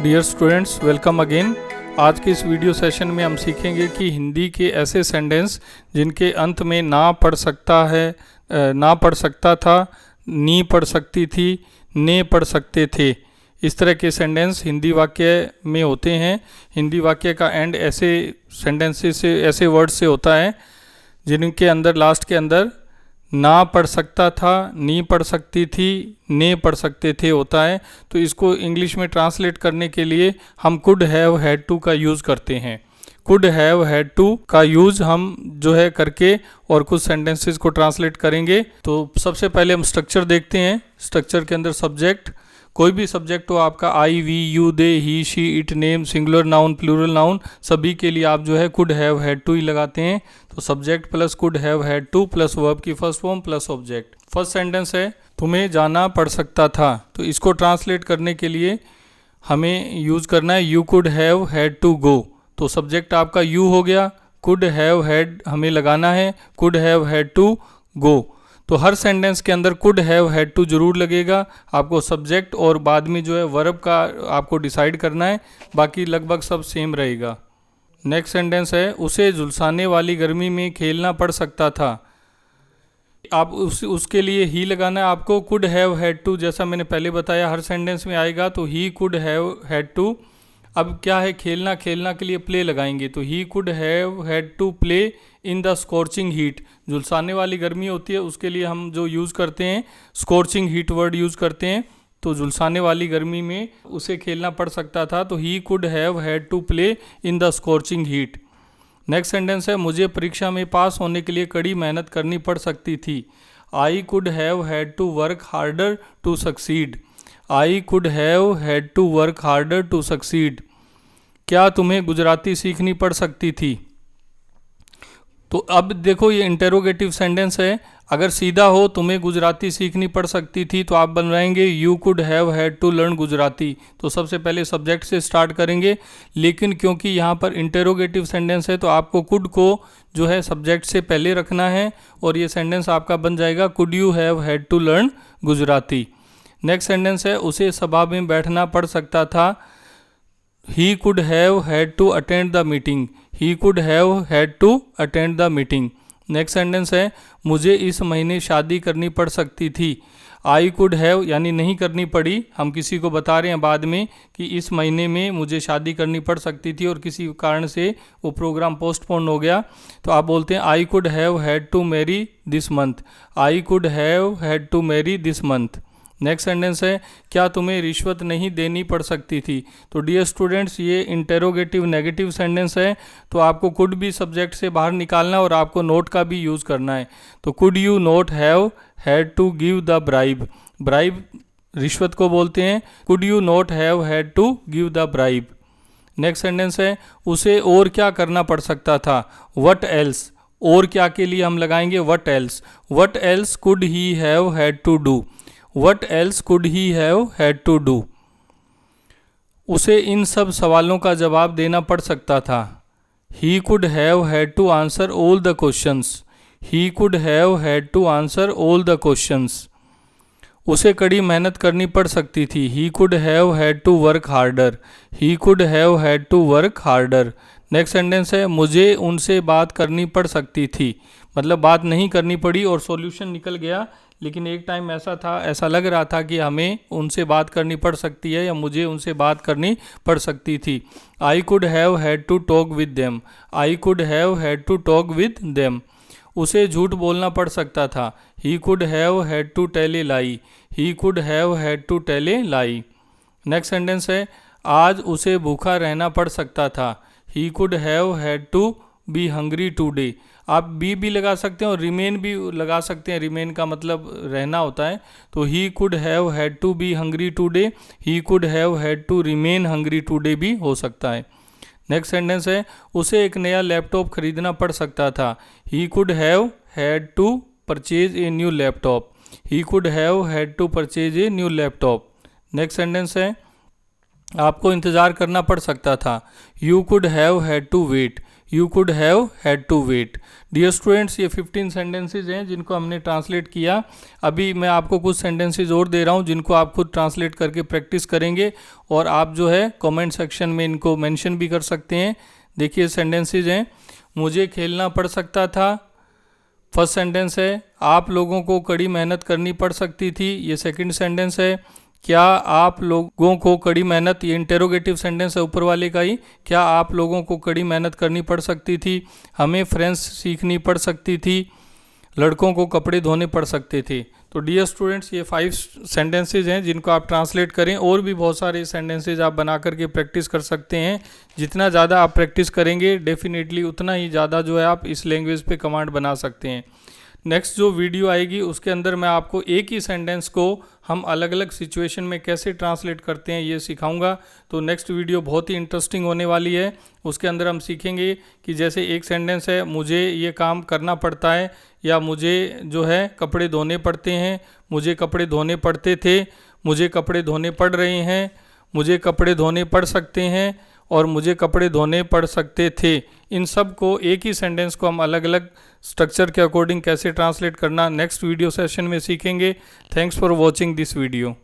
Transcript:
Dear students, welcome again. आज के इस वीडियो सेशन में हम सीखेंगे कि हिंदी के ऐसे सेंटेंस जिनके अंत में ना पढ़ सकता है, ना पढ़ सकता था, नी पढ़ सकती थी, ने पढ़ सकते थे, इस तरह के सेंटेंस हिंदी वाक्य में होते हैं। हिंदी वाक्य का एंड ऐसे सेंटेंसेस से, ऐसे वर्ड से होता है जिनके अंदर लास्ट के अंदर ना पढ़ सकता था, नी पढ़ सकती थी, ने पढ़ सकते थे होता है। तो इसको इंग्लिश में ट्रांसलेट करने के लिए हम कुड हैव हैड टू का यूज़ करते हैं। कुड हैव हैड टू का यूज़ हम जो है करके और कुछ सेंटेंसेस को ट्रांसलेट करेंगे। तो सबसे पहले हम स्ट्रक्चर देखते हैं। स्ट्रक्चर के अंदर सब्जेक्ट, कोई भी सब्जेक्ट हो आपका, I, we, you, they, he, she, it, name, singular noun, plural noun, सभी के लिए आप जो है कुड हैव हैड टू ही लगाते हैं। तो subject plus could have had to plus verb की first form plus object. First sentence है तुम्हें जाना पड़ सकता था। तो इसको ट्रांसलेट करने के लिए हमें यूज़ करना है you could have had to go. तो सब्जेक्ट आपका यू हो गया, कुड हैव हैड हमें लगाना है, could have had to go. तो हर सेंटेंस के अंदर कुड हैव हैड टू जरूर लगेगा। आपको सब्जेक्ट और बाद में जो है वर्ब का आपको डिसाइड करना है, बाकी लगभग सब सेम रहेगा। नेक्स्ट सेंटेंस है उसे झुलसाने वाली गर्मी में खेलना पड़ सकता था। आप उसके लिए ही लगाना है आपको। कुड हैव हैड टू जैसा मैंने पहले बताया हर सेंटेंस में आएगा, तो he could have had to. अब क्या है, खेलना, खेलना के लिए प्ले लगाएंगे। तो he could have had to play in the scorching heat. झुलसाने वाली गर्मी होती है, उसके लिए हम जो यूज़ करते हैं स्कॉर्चिंग हीट वर्ड यूज़ करते हैं। तो झुलसाने वाली गर्मी में उसे खेलना पड़ सकता था, तो he could have had to play in the scorching heat. Next sentence है मुझे परीक्षा में पास होने के लिए कड़ी मेहनत करनी पड़ सकती थी। I could have had to work harder to succeed. I could have had to work harder to succeed. क्या तुम्हें गुजराती सीखनी पड़ सकती थी। तो अब देखो ये इंटेरोगेटिव सेंटेंस है। अगर सीधा हो तुम्हें गुजराती सीखनी पड़ सकती थी, तो आप बनवाएंगे you could have had to learn Gujarati. तो सबसे पहले सब्जेक्ट से स्टार्ट करेंगे, लेकिन क्योंकि यहाँ पर इंटेरोगेटिव सेंटेंस है तो आपको कुड को जो है सब्जेक्ट से पहले रखना है और ये सेंटेंस आपका बन जाएगा could you have had to learn Gujarati. Next sentence है उसे सभा में बैठना पड़ सकता था। He could have had to attend the meeting. He could have had to attend the meeting. Next sentence है मुझे इस महीने शादी करनी पड़ सकती थी। आई कुड हैव यानी नहीं करनी पड़ी, हम किसी को बता रहे हैं बाद में कि इस महीने में मुझे शादी करनी पड़ सकती थी और किसी कारण से वो प्रोग्राम पोस्टपोन हो गया। तो आप बोलते हैं I could have had to marry this month. I could have had to marry this month. Next sentence है क्या तुम्हें रिश्वत नहीं देनी पड़ सकती थी। तो डियर स्टूडेंट्स, ये इंटेरोगेटिव नेगेटिव सेंटेंस है, तो आपको कुड भी सब्जेक्ट से बाहर निकालना और आपको नोट का भी यूज़ करना है। तो could you not have had to give the bribe. Bribe रिश्वत को बोलते हैं। Could you not have had to give the bribe. Next sentence है उसे और क्या करना पड़ सकता था। What else. और क्या के लिए हम लगाएंगे what else. What else could he have had to do. What else could he have had to do? उसे इन सब सवालों का जवाब देना पड़ सकता था। He could have had to answer all the questions. He could have had to answer all the questions. उसे कड़ी मेहनत करनी पड़ सकती थी। He could have had to work harder. He could have had to work harder. Next sentence है मुझे उनसे बात करनी पड़ सकती थी। मतलब बात नहीं करनी पड़ी और सॉल्यूशन निकल गया, लेकिन एक टाइम ऐसा था, ऐसा लग रहा था कि हमें उनसे बात करनी पड़ सकती है या मुझे उनसे बात करनी पड़ सकती थी। I could have had to talk with them. I could have had to talk with them. उसे झूठ बोलना पड़ सकता था। He could have had to tell a lie. He could have had to tell a lie. Next sentence है आज उसे भूखा रहना पड़ सकता था। He could have had to be hungry today. आप बी लगा सकते हैं और रिमेन भी लगा सकते हैं। रिमेन का मतलब रहना होता है। तो he could have had to be hungry today. He could have had to remain hungry today भी हो सकता है। नेक्स्ट सेंटेंस है उसे एक नया लैपटॉप खरीदना पड़ सकता था। He could have had to purchase a new laptop. He could have had to purchase a new laptop. Next sentence है आपको इंतज़ार करना पड़ सकता था। You could have had to wait. You could have had to wait. Dear students, ये 15 sentences हैं जिनको हमने ट्रांसलेट किया। अभी मैं आपको कुछ सेंटेंसेज और दे रहा हूँ जिनको आप खुद ट्रांसलेट करके प्रैक्टिस करेंगे और आप जो है कमेंट सेक्शन में इनको मेंशन भी कर सकते हैं। देखिए सेंटेंसेज हैं, मुझे खेलना पड़ सकता था, फर्स्ट सेंटेंस है। आप लोगों को कड़ी मेहनत करनी पड़ सकती थी, ये सेकंड सेंटेंस है। क्या आप लोगों को कड़ी मेहनत, ये इंटेरोगेटिव सेंटेंस है ऊपर वाले का ही, क्या आप लोगों को कड़ी मेहनत करनी पड़ सकती थी, हमें फ्रेंच सीखनी पड़ सकती थी, लड़कों को कपड़े धोने पड़ सकते थे। तो डियर स्टूडेंट्स, ये 5 सेंटेंसेज हैं जिनको आप ट्रांसलेट करें। और भी बहुत सारे सेंटेंसेज आप बना करके प्रैक्टिस कर सकते हैं। जितना ज़्यादा आप प्रैक्टिस करेंगे डेफिनेटली उतना ही ज़्यादा जो है आप इस लैंग्वेज पे कमांड बना सकते हैं। नेक्स्ट जो वीडियो आएगी उसके अंदर मैं आपको एक ही सेंटेंस को हम अलग अलग सिचुएशन में कैसे ट्रांसलेट करते हैं ये सिखाऊंगा। तो नेक्स्ट वीडियो बहुत ही इंटरेस्टिंग होने वाली है। उसके अंदर हम सीखेंगे कि जैसे एक सेंटेंस है, मुझे ये काम करना पड़ता है, या मुझे जो है कपड़े धोने पड़ते हैं, मुझे कपड़े धोने पड़ते थे, मुझे कपड़े धोने पड़ रहे हैं, मुझे कपड़े धोने पड़ सकते हैं और मुझे कपड़े धोने पड़ सकते थे। इन सब को एक ही सेंटेंस को हम अलग अलग स्ट्रक्चर के अकॉर्डिंग कैसे ट्रांसलेट करना नेक्स्ट वीडियो सेशन में सीखेंगे। Thanks for watching this video.